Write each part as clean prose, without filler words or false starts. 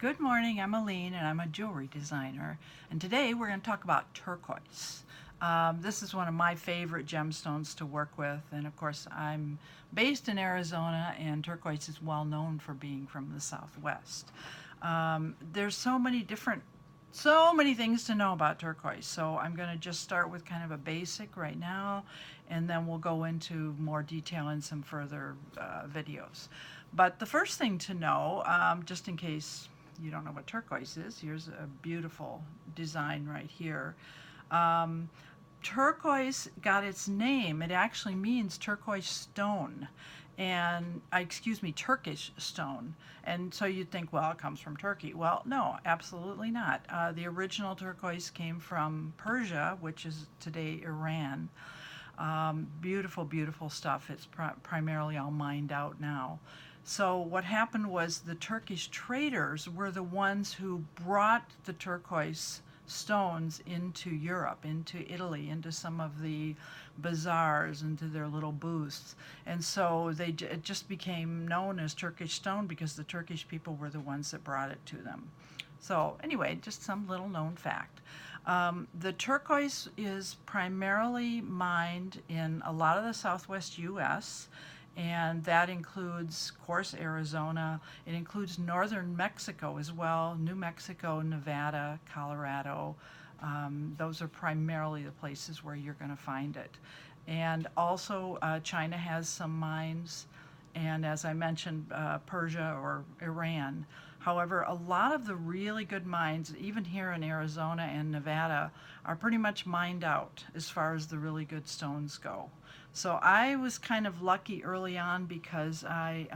Good morning, I'm Alene and I'm a jewelry designer, and today we're going to talk about turquoise. This is one of my favorite gemstones to work with, and of course I'm based in Arizona, and turquoise is well known for being from the Southwest. There's so many things to know about turquoise, so I'm going to just start with kind of a basic right now, and then we'll go into more detail in some further videos. But the first thing to know, just in case you don't know what turquoise is, here's a beautiful design right here. Turquoise got its name, it actually means turquoise stone, and excuse me, Turkish stone. And so you'd think, well, it comes from Turkey. Well, no, absolutely not. The original turquoise came from Persia, which is today Iran. Beautiful, beautiful stuff. It's primarily all mined out now. So what happened was the Turkish traders were the ones who brought the turquoise stones into Europe, into Italy, into some of the bazaars, into their little booths. And so it just became known as Turkish stone because the Turkish people were the ones that brought it to them. So anyway, just some little known fact. The turquoise is primarily mined in a lot of the southwest U.S., and that includes, of course, Arizona. It includes northern Mexico as well, New Mexico, Nevada, Colorado. Those are primarily the places where you're going to find it. And also China has some mines, and as I mentioned, Persia or Iran. However, a lot of the really good mines, even here in Arizona and Nevada, are pretty much mined out as far as the really good stones go. So I was kind of lucky early on because I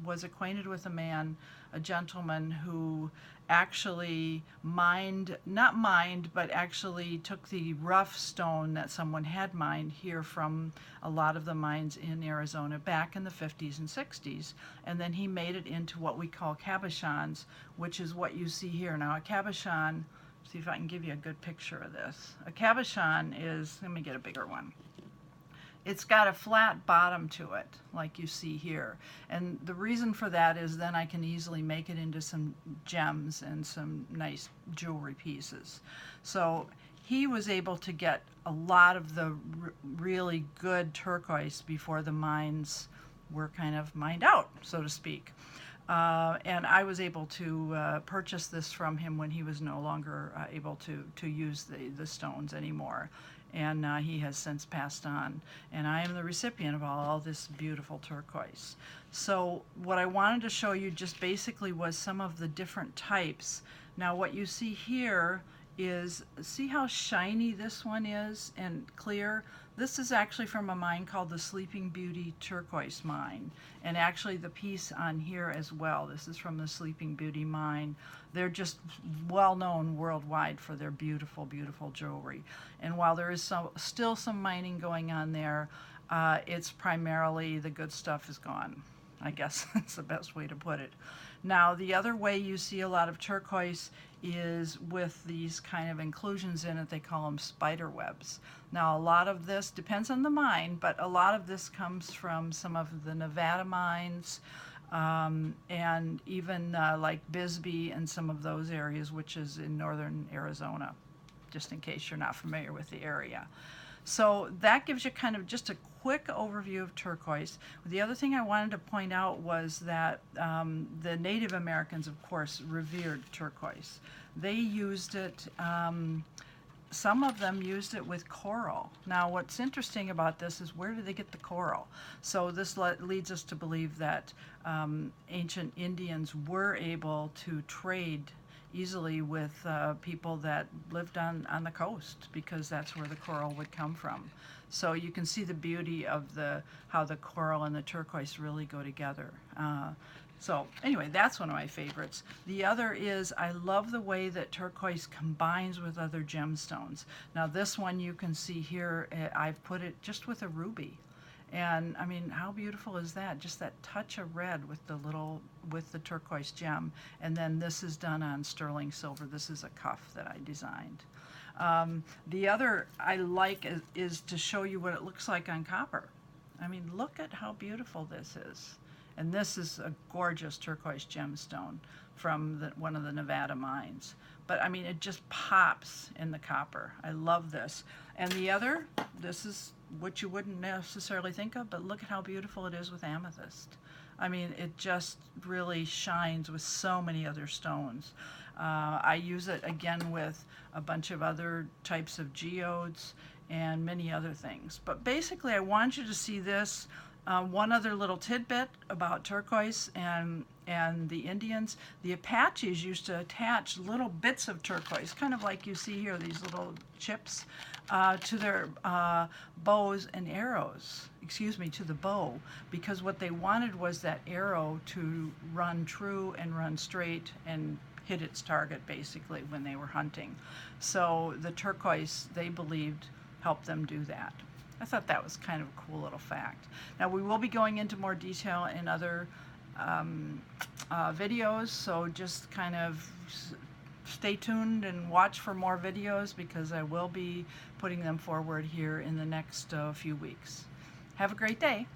was acquainted with a gentleman who actually not mined, but actually took the rough stone that someone had mined here from a lot of the mines in Arizona back in the 50s and 60s. And then he made it into what we call cabochons, which is what you see here. Now a cabochon, see if I can give you a good picture of this. A cabochon is, let me get a bigger one. It's got a flat bottom to it, like you see here. And the reason for that is then I can easily make it into some gems and some nice jewelry pieces. So he was able to get a lot of the really good turquoise before the mines were kind of mined out, so to speak. And I was able to purchase this from him when he was no longer able to use the stones anymore. And he has since passed on. And I am the recipient of all this beautiful turquoise. So what I wanted to show you just basically was some of the different types. Now what you see here is, see how shiny this one is and clear? This is actually from a mine called the Sleeping Beauty Turquoise Mine, and actually the piece on here as well. This is from the Sleeping Beauty mine. They're just well known worldwide for their beautiful, beautiful jewelry. And while there is still some mining going on there, it's primarily the good stuff is gone. I guess that's the best way to put it. Now, the other way you see a lot of turquoise is with these kind of inclusions in it. They call them spider webs. Now, a lot of this depends on the mine, but a lot of this comes from some of the Nevada mines, and even like Bisbee and some of those areas, which is in northern Arizona, just in case you're not familiar with the area. So that gives you kind of just a quick overview of turquoise. The other thing I wanted to point out was that the Native Americans, of course, revered turquoise. They used it, some of them used it with coral. Now what's interesting about this is, where do they get the coral? So this leads us to believe that ancient Indians were able to trade easily with people that lived on the coast, because that's where the coral would come from. So you can see the beauty of how the coral and the turquoise really go together. So anyway, that's one of my favorites. The other is, I love the way that turquoise combines with other gemstones. Now this one you can see here, I've put it just with a ruby. And I mean, how beautiful is that? Just that touch of red with the turquoise gem. And then this is done on sterling silver. This is a cuff that I designed. The other I like is to show you what it looks like on copper. I mean, look at how beautiful this is. And this is a gorgeous turquoise gemstone from one of the Nevada mines. But I mean, it just pops in the copper. I love this. And the other, this is what you wouldn't necessarily think of, but look at how beautiful it is with amethyst. I mean, it just really shines with so many other stones. I use it again with a bunch of other types of geodes and many other things. But basically, I want you to see this. One other little tidbit about turquoise and the Indians. The Apaches used to attach little bits of turquoise, kind of like you see here, these little chips, to their bows and arrows. Excuse me, to the bow, because what they wanted was that arrow to run true and run straight and hit its target basically when they were hunting. So the turquoise, they believed, helped them do that. I thought that was kind of a cool little fact. Now we will be going into more detail in other videos, so just kind of stay tuned and watch for more videos, because I will be putting them forward here in the next few weeks. Have a great day.